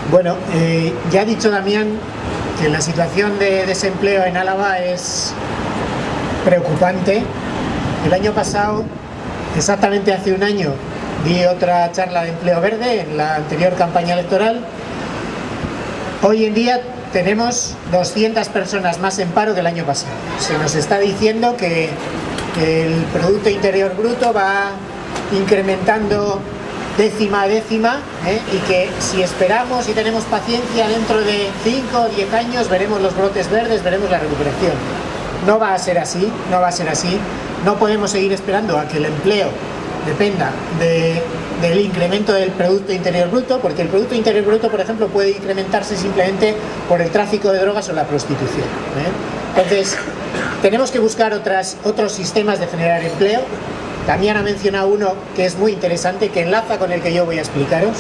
Bueno, ya ha dicho Damián que la situación de desempleo en Álava es preocupante. El año pasado, exactamente hace un año, di otra charla de empleo verde en la anterior campaña electoral. Hoy en día tenemos 200 personas más en paro que el año pasado. Se nos está diciendo que el Producto Interior Bruto va incrementando décima a décima, y que si esperamos y tenemos paciencia, dentro de 5 o 10 años veremos los brotes verdes, veremos la recuperación. No va a ser así, no va a ser así. No podemos seguir esperando a que el empleo dependa del incremento del Producto Interior Bruto, porque el Producto Interior Bruto, por ejemplo, puede incrementarse simplemente por el tráfico de drogas o la prostitución. Entonces, tenemos que buscar otros sistemas de generar empleo. También ha mencionado uno que es muy interesante, que enlaza con el que yo voy a explicaros.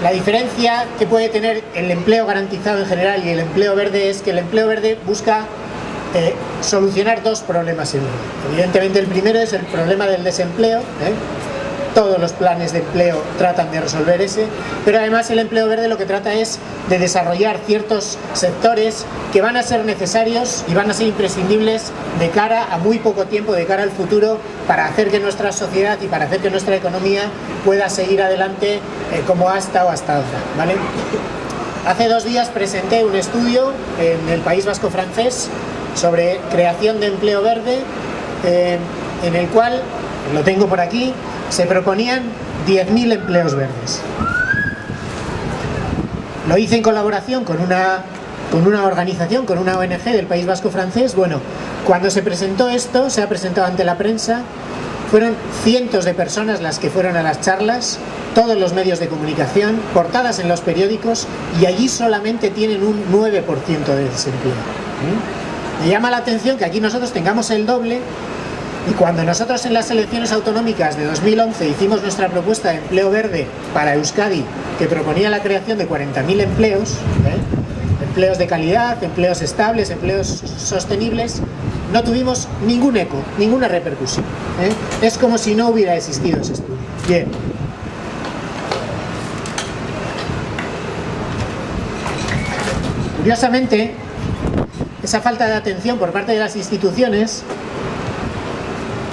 La diferencia que puede tener el empleo garantizado en general y el empleo verde es que el empleo verde busca solucionar dos problemas en uno. Evidentemente el primero es el problema del desempleo. Todos los planes de empleo tratan de resolver ese, pero además el empleo verde lo que trata es de desarrollar ciertos sectores que van a ser necesarios y van a ser imprescindibles de cara a muy poco tiempo, de cara al futuro, para hacer que nuestra sociedad y para hacer que nuestra economía pueda seguir adelante como ha estado hasta ahora, ¿vale? Hace 2 días presenté un estudio en el País Vasco francés sobre creación de empleo verde, en el cual, lo tengo por aquí, se proponían 10.000 empleos verdes. Lo hice en colaboración con una organización, con una ONG del País Vasco francés. Bueno, cuando se presentó esto, se ha presentado ante la prensa, fueron cientos de personas las que fueron a las charlas, todos los medios de comunicación, portadas en los periódicos, y allí solamente tienen un 9% de desempleo. Me llama la atención que aquí nosotros tengamos el doble. Y cuando nosotros en las elecciones autonómicas de 2011 hicimos nuestra propuesta de empleo verde para Euskadi, que proponía la creación de 40.000 empleos, empleos de calidad, empleos estables, empleos sostenibles, no tuvimos ningún eco, ninguna repercusión. Es como si no hubiera existido ese estudio. Bien. Curiosamente, esa falta de atención por parte de las instituciones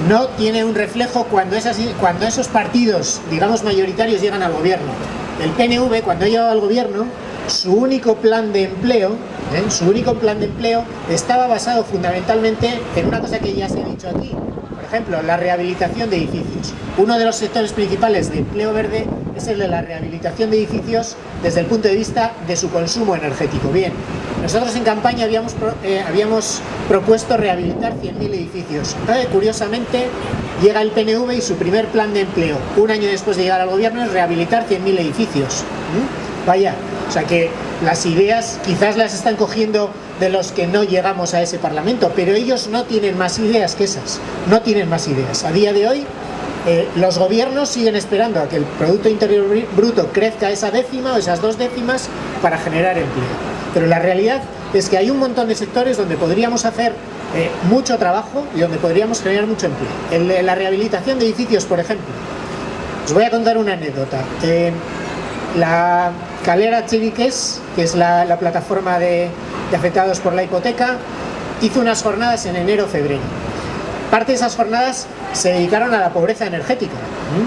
no tiene un reflejo cuando esos partidos, digamos, mayoritarios llegan al gobierno. El PNV, cuando ha llegado al gobierno, su único plan de empleo estaba basado fundamentalmente en una cosa que ya se ha dicho aquí. Por ejemplo, la rehabilitación de edificios. Uno de los sectores principales de empleo verde es el de la rehabilitación de edificios desde el punto de vista de su consumo energético. Bien, nosotros en campaña habíamos propuesto rehabilitar 100.000 edificios. Curiosamente, llega el PNV y su primer plan de empleo, un año después de llegar al gobierno, es rehabilitar 100.000 edificios. Vaya, o sea que las ideas quizás las están cogiendo de los que no llegamos a ese parlamento, pero ellos no tienen más ideas que esas, no tienen más ideas. A día de hoy, los gobiernos siguen esperando a que el Producto Interior Bruto crezca esa décima o esas 2 décimas para generar empleo. Pero la realidad es que hay un montón de sectores donde podríamos hacer mucho trabajo y donde podríamos generar mucho empleo. La rehabilitación de edificios, por ejemplo. Os voy a contar una anécdota. La Calera Txiriques, que es la plataforma de afectados por la hipoteca, hizo unas jornadas en enero-febrero. Parte de esas jornadas se dedicaron a la pobreza energética,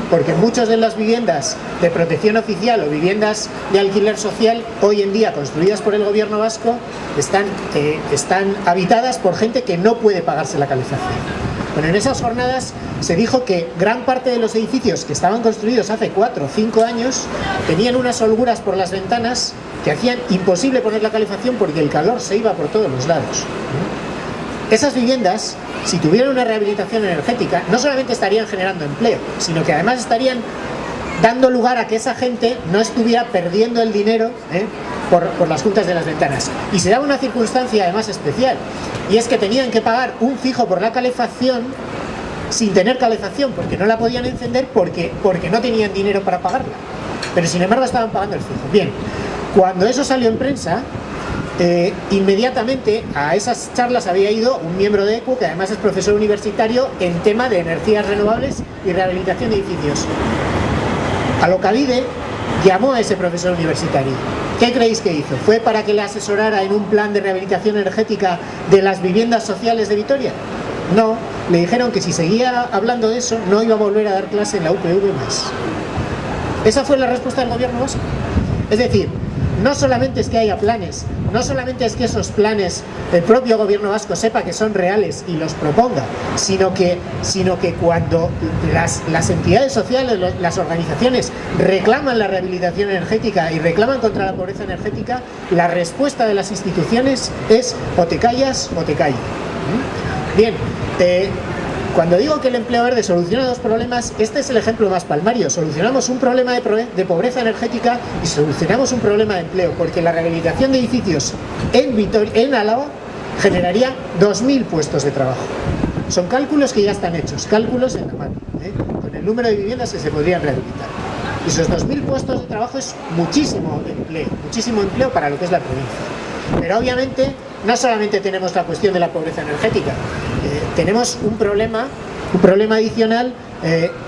porque muchas de las viviendas de protección oficial o viviendas de alquiler social hoy en día construidas por el gobierno vasco están habitadas por gente que no puede pagarse la calefacción. Bueno, en esas jornadas se dijo que gran parte de los edificios que estaban construidos hace 4 o 5 años tenían unas holguras por las ventanas que hacían imposible poner la calefacción porque el calor se iba por todos los lados. Esas viviendas, si tuvieran una rehabilitación energética, no solamente estarían generando empleo, sino que además estarían dando lugar a que esa gente no estuviera perdiendo el dinero por las juntas de las ventanas. Y se daba una circunstancia además especial, y es que tenían que pagar un fijo por la calefacción sin tener calefacción, porque no la podían encender porque no tenían dinero para pagarla. Pero sin embargo estaban pagando el fijo. Bien, cuando eso salió en prensa, inmediatamente a esas charlas había ido un miembro de ECU, que además es profesor universitario en tema de energías renovables y rehabilitación de edificios. Alokabide llamó a ese profesor universitario. ¿Qué creéis que hizo? ¿Fue para que le asesorara en un plan de rehabilitación energética de las viviendas sociales de Vitoria? No, le dijeron que si seguía hablando de eso no iba a volver a dar clase en la UPV más. Esa fue la respuesta del gobierno vasco. Es decir, no solamente es que haya planes, no solamente es que esos planes el propio gobierno vasco sepa que son reales y los proponga, sino que cuando las entidades sociales, las organizaciones reclaman la rehabilitación energética y reclaman contra la pobreza energética, la respuesta de las instituciones es o te callas o te callo. Bien, cuando digo que el empleo verde soluciona dos problemas, este es el ejemplo más palmario. Solucionamos un problema de pobreza energética y solucionamos un problema de empleo, porque la rehabilitación de edificios en Álava generaría 2.000 puestos de trabajo. Son cálculos que ya están hechos, cálculos en la mano, con el número de viviendas que se podrían rehabilitar. Y esos 2.000 puestos de trabajo es muchísimo empleo para lo que es la provincia. Pero obviamente no solamente tenemos la cuestión de la pobreza energética, tenemos un problema adicional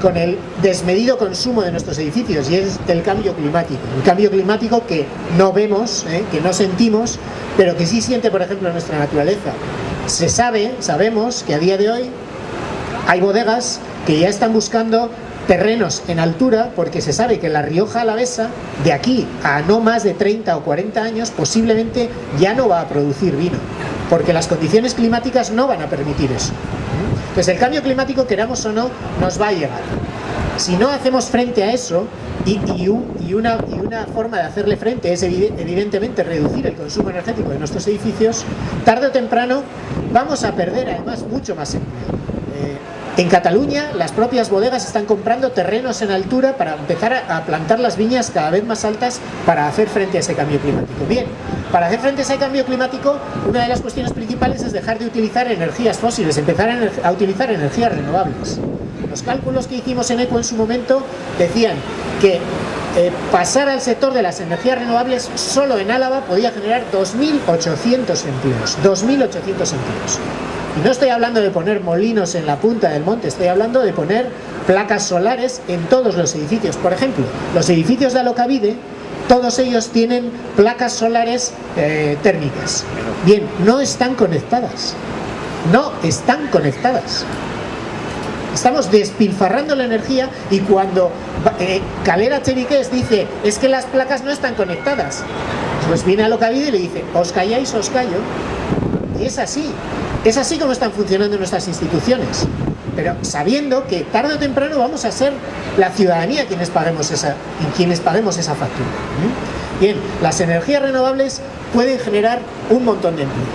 con el desmedido consumo de nuestros edificios, y es el cambio climático. El cambio climático que no vemos, que no sentimos, pero que sí siente, por ejemplo, nuestra naturaleza. Sabemos que a día de hoy hay bodegas que ya están buscando terrenos en altura, porque se sabe que la Rioja Alavesa, de aquí a no más de 30 o 40 años, posiblemente ya no va a producir vino, porque las condiciones climáticas no van a permitir eso. Pues el cambio climático, queramos o no, nos va a llegar. Si no hacemos frente a eso, y una forma de hacerle frente es evidentemente reducir el consumo energético de nuestros edificios, tarde o temprano vamos a perder además mucho más empleo. En Cataluña, las propias bodegas están comprando terrenos en altura para empezar a plantar las viñas cada vez más altas para hacer frente a ese cambio climático. Bien, para hacer frente a ese cambio climático, una de las cuestiones principales es dejar de utilizar energías fósiles, empezar a utilizar energías renovables. Los cálculos que hicimos en ECO en su momento decían que pasar al sector de las energías renovables solo en Álava podía generar 2.800 empleos. 2.800 empleos. Y no estoy hablando de poner molinos en la punta del monte, estoy hablando de poner placas solares en todos los edificios. Por ejemplo, los edificios de Alokabide, todos ellos tienen placas solares térmicas. Bien, no están conectadas. No están conectadas. Estamos despilfarrando la energía, y cuando Calera Cheriqués dice es que las placas no están conectadas, pues viene Alokabide y le dice os calláis, os callo. Y es así como están funcionando nuestras instituciones, pero sabiendo que tarde o temprano vamos a ser la ciudadanía quienes paguemos esa factura. Bien, las energías renovables pueden generar un montón de empleo,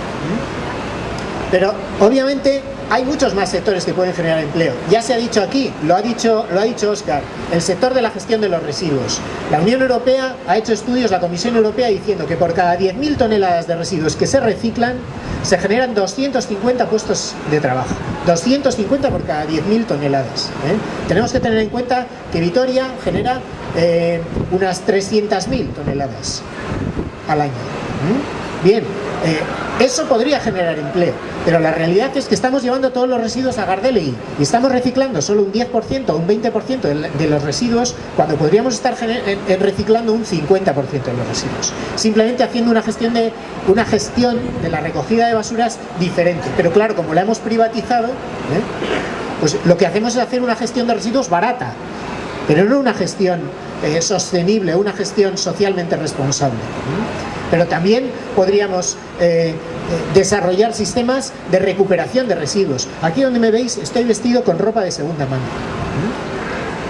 pero obviamente hay muchos más sectores que pueden generar empleo. Ya se ha dicho aquí, lo ha dicho Óscar, el sector de la gestión de los residuos. La Unión Europea ha hecho estudios, la Comisión Europea, diciendo que por cada 10.000 toneladas de residuos que se reciclan, se generan 250 puestos de trabajo. 250 por cada 10.000 toneladas. Tenemos que tener en cuenta que Vitoria genera unas 300.000 toneladas al año. Bien, eso podría generar empleo, pero la realidad es que estamos llevando todos los residuos a Gardelegi y estamos reciclando solo un 10% o un 20% de los residuos, cuando podríamos estar reciclando un 50% de los residuos, simplemente haciendo una gestión de la recogida de basuras diferente. Pero claro, como la hemos privatizado, pues lo que hacemos es hacer una gestión de residuos barata, pero no una gestión sostenible, una gestión socialmente responsable. Pero también podríamos desarrollar sistemas de recuperación de residuos. Aquí donde me veis estoy vestido con ropa de segunda mano.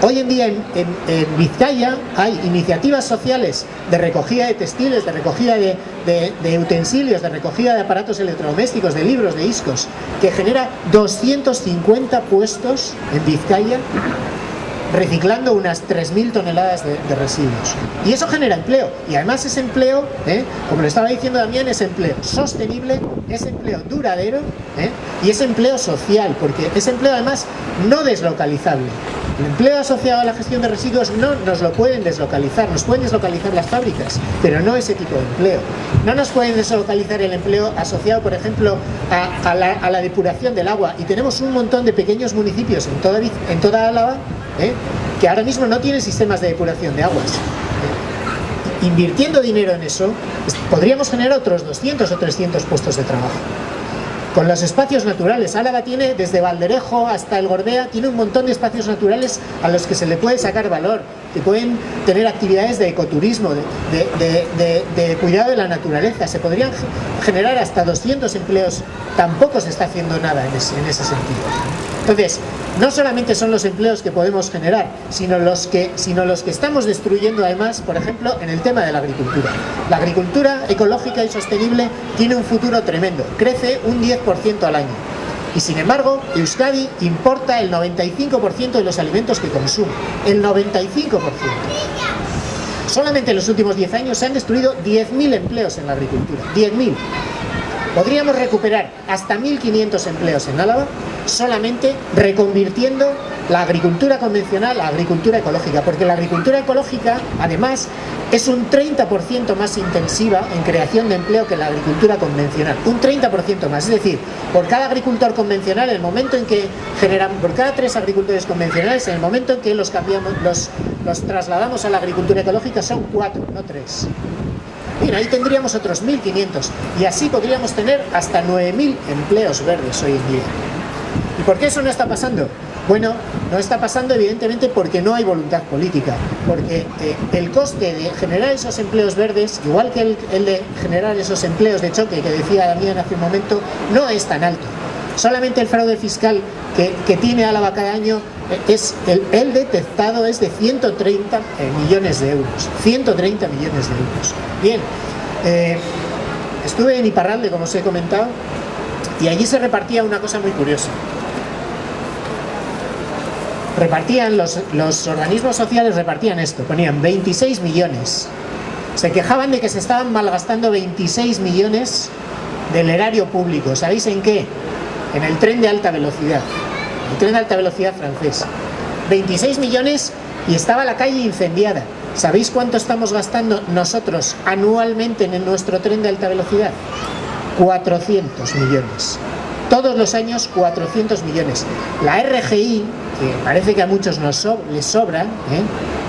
Hoy en día en Vizcaya hay iniciativas sociales de recogida de textiles, de recogida de utensilios, de recogida de aparatos electrodomésticos, de libros, de discos, que genera 250 puestos en Vizcaya, reciclando unas 3.000 toneladas de residuos. Y eso genera empleo. Y además ese empleo, como lo estaba diciendo Damián, es empleo sostenible, es empleo duradero, y es empleo social, porque es empleo además no deslocalizable. El empleo asociado a la gestión de residuos no nos lo pueden deslocalizar, nos pueden deslocalizar las fábricas, pero no ese tipo de empleo. No nos pueden deslocalizar el empleo asociado, por ejemplo, a la depuración del agua. Y tenemos un montón de pequeños municipios en toda Álava, que ahora mismo no tienen sistemas de depuración de aguas. Invirtiendo dinero en eso, podríamos generar otros 200 o 300 puestos de trabajo. Con los espacios naturales, Álava tiene desde Valderejo hasta el Gorbea, tiene un montón de espacios naturales a los que se le puede sacar valor, que pueden tener actividades de ecoturismo, de cuidado de la naturaleza. Se podrían generar hasta 200 empleos, tampoco se está haciendo nada en ese sentido. Entonces, no solamente son los empleos que podemos generar, sino los que estamos destruyendo además, por ejemplo, en el tema de la agricultura. La agricultura ecológica y sostenible tiene un futuro tremendo, crece un 10% al año. Y sin embargo, Euskadi importa el 95% de los alimentos que consume, el 95%. Solamente en los últimos 10 años se han destruido 10.000 empleos en la agricultura, 10.000. Podríamos recuperar hasta 1.500 empleos en Álava solamente reconvirtiendo la agricultura convencional a agricultura ecológica, porque la agricultura ecológica, además, es un 30% más intensiva en creación de empleo que la agricultura convencional, un 30% más. Es decir, por cada agricultor convencional, en el momento en que generamos, por cada 3 agricultores convencionales, en el momento en que los cambiamos, los trasladamos a la agricultura ecológica, son 4, no 3. Bien, ahí tendríamos otros 1.500 y así podríamos tener hasta 9.000 empleos verdes hoy en día. ¿Y por qué eso no está pasando? Bueno, no está pasando evidentemente porque no hay voluntad política, porque el coste de generar esos empleos verdes, igual que el de generar esos empleos de choque que decía Damián hace un momento, no es tan alto. Solamente el fraude fiscal que tiene Álava cada año es el detectado es de 130 millones de euros. 130 millones de euros. Bien, estuve en Iparralde, como os he comentado, y allí se repartía una cosa muy curiosa. Repartían, los organismos sociales repartían esto, ponían 26 millones. Se quejaban de que se estaban malgastando 26 millones del erario público. ¿Sabéis en qué? En el tren de alta velocidad. El tren de alta velocidad francés. 26 millones y estaba la calle incendiada. ¿Sabéis cuánto estamos gastando nosotros anualmente en nuestro tren de alta velocidad? 400 millones. Todos los años 400 millones. La RGI, que parece que a muchos les sobra,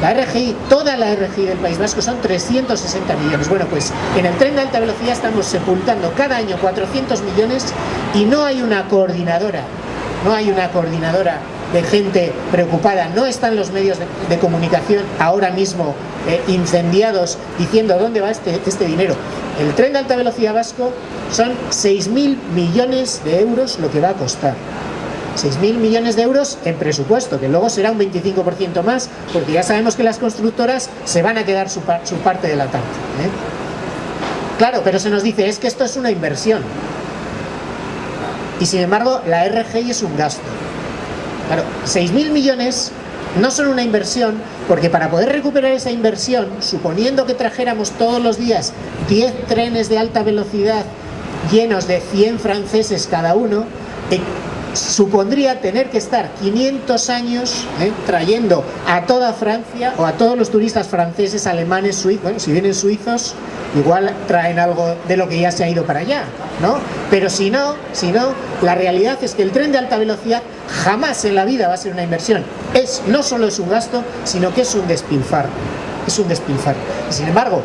la RGI, toda la RGI del País Vasco son 360 millones. Bueno, pues en el tren de alta velocidad estamos sepultando cada año 400 millones y no hay una coordinadora, de gente preocupada, no están los medios de comunicación ahora mismo incendiados diciendo dónde va este dinero. El tren de alta velocidad vasco son 6.000 millones de euros lo que va a costar. 6.000 millones de euros en presupuesto, que luego será un 25% más, porque ya sabemos que las constructoras se van a quedar su parte de la tarta. Claro, pero se nos dice, es que esto es una inversión. Y sin embargo, la RGI es un gasto. Claro, 6.000 millones no son una inversión, porque para poder recuperar esa inversión, suponiendo que trajéramos todos los días 10 trenes de alta velocidad llenos de 100 franceses cada uno, supondría tener que estar 500 años trayendo a toda Francia o a todos los turistas franceses, alemanes, suizos. Bueno, si vienen suizos, igual traen algo de lo que ya se ha ido para allá, ¿no? Pero si no, la realidad es que el tren de alta velocidad jamás en la vida va a ser una inversión. No solo es un gasto, sino que es un despilfarro. Es un despilfarro. Y sin embargo,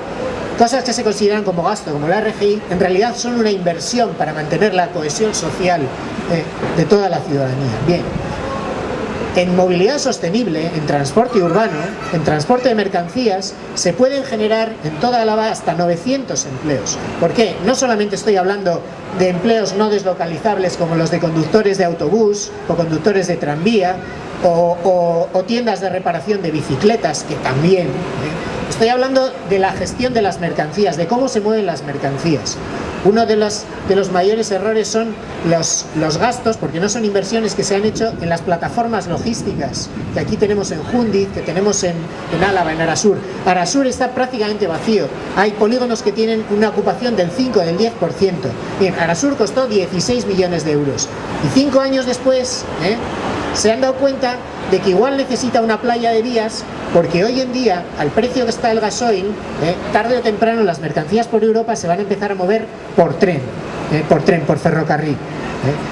cosas que se consideran como gasto, como la RGI, en realidad son una inversión para mantener la cohesión social de toda la ciudadanía. Bien, en movilidad sostenible, en transporte urbano, en transporte de mercancías, se pueden generar en toda Álava hasta 900 empleos. ¿Por qué? No solamente estoy hablando de empleos no deslocalizables como los de conductores de autobús o conductores de tranvía o tiendas de reparación de bicicletas, que también... Estoy hablando de la gestión de las mercancías, de cómo se mueven las mercancías. Uno de los mayores errores son los gastos, porque no son inversiones que se han hecho en las plataformas logísticas, que aquí tenemos en Jundiz, que tenemos en Álava, en Arasur. Arasur está prácticamente vacío. Hay polígonos que tienen una ocupación del 5, del 10%. Bien, Arasur costó 16 millones de euros. Y 5 años después, se han dado cuenta de que igual necesita una playa de vías, porque hoy en día, al precio que está el gasoil, tarde o temprano las mercancías por Europa se van a empezar a mover por tren, por ferrocarril.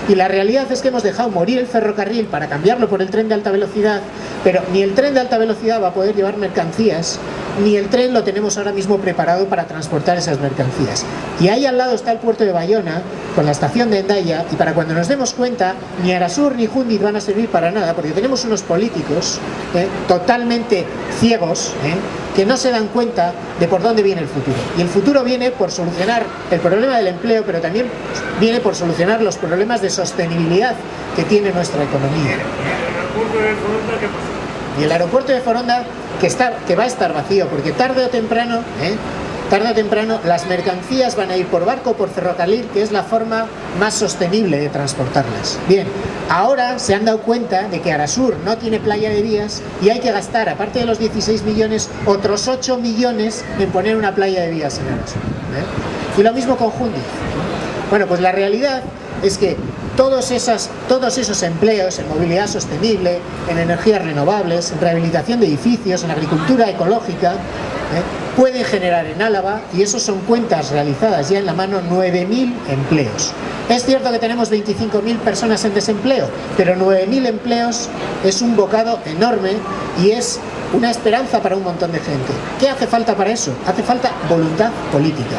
Y la realidad es que hemos dejado morir el ferrocarril para cambiarlo por el tren de alta velocidad, pero ni el tren de alta velocidad va a poder llevar mercancías, ni el tren lo tenemos ahora mismo preparado para transportar esas mercancías. Y ahí al lado está el puerto de Bayona, con la estación de Hendaya, y para cuando nos demos cuenta, ni Arasur ni Jundiz van a servir para nada, porque tenemos unos políticos totalmente ciegos, que no se dan cuenta de por dónde viene el futuro. Y el futuro viene por solucionar el problema del empleo, pero también viene por solucionar los problemas de sostenibilidad que tiene nuestra economía. Y el aeropuerto de Foronda, que va a estar vacío, porque tarde o temprano las mercancías van a ir por barco o por ferrocarril, que es la forma más sostenible de transportarlas. Bien, ahora se han dado cuenta de que Arasur no tiene playa de vías y hay que gastar, aparte de los 16 millones, otros 8 millones en poner una playa de vías en Arasur. Y lo mismo con Jundiz. Bueno, pues la realidad es que todos esos empleos en movilidad sostenible, en energías renovables, en rehabilitación de edificios, en agricultura ecológica, pueden generar en Álava, y eso son cuentas realizadas ya en la mano, 9.000 empleos. Es cierto que tenemos 25.000 personas en desempleo, pero 9.000 empleos es un bocado enorme y es una esperanza para un montón de gente. ¿Qué hace falta para eso? Hace falta voluntad política.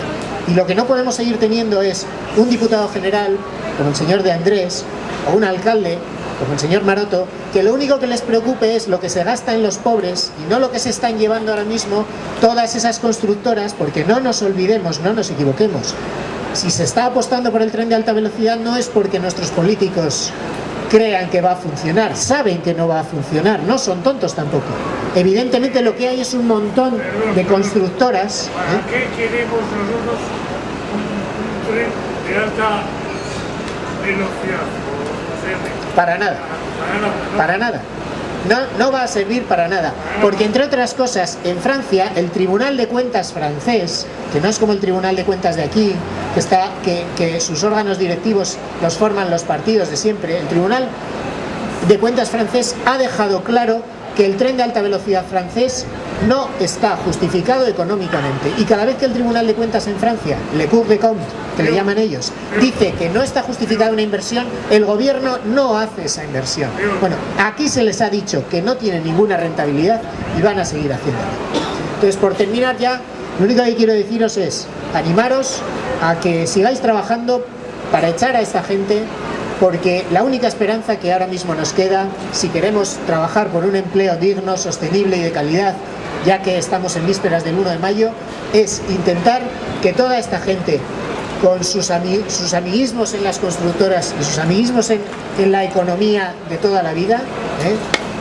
Y lo que no podemos seguir teniendo es un diputado general, como el señor de Andrés, o un alcalde, como el señor Maroto, que lo único que les preocupe es lo que se gasta en los pobres y no lo que se están llevando ahora mismo todas esas constructoras, porque no nos olvidemos, no nos equivoquemos. Si se está apostando por el tren de alta velocidad no es porque nuestros políticos crean que va a funcionar, saben que no va a funcionar, no son tontos tampoco. Evidentemente lo que hay es un montón de constructoras. ¿Para qué queremos nosotros un tren de alta velocidad? Para nada. Para nada. No va a servir para nada, porque entre otras cosas, en Francia, el Tribunal de Cuentas francés, que no es como el Tribunal de Cuentas de aquí, que sus órganos directivos los forman los partidos de siempre, el Tribunal de Cuentas francés ha dejado claro que el tren de alta velocidad francés no está justificado económicamente, y cada vez que el Tribunal de Cuentas en Francia, le Cour des Comptes, que le llaman ellos, dice que no está justificada una inversión, el gobierno no hace esa inversión. Bueno, aquí se les ha dicho que no tiene ninguna rentabilidad y van a seguir haciéndolo. Entonces, por terminar ya, lo único que quiero deciros es animaros a que sigáis trabajando para echar a esta gente, porque la única esperanza que ahora mismo nos queda, si queremos trabajar por un empleo digno, sostenible y de calidad, ya que estamos en vísperas del 1 de mayo, es intentar que toda esta gente, con sus amiguismos en las constructoras y sus amiguismos en la economía de toda la vida,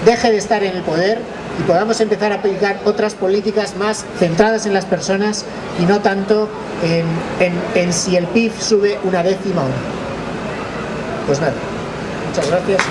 deje de estar en el poder y podamos empezar a aplicar otras políticas más centradas en las personas y no tanto en si el PIB sube una décima o no. Pues nada, muchas gracias.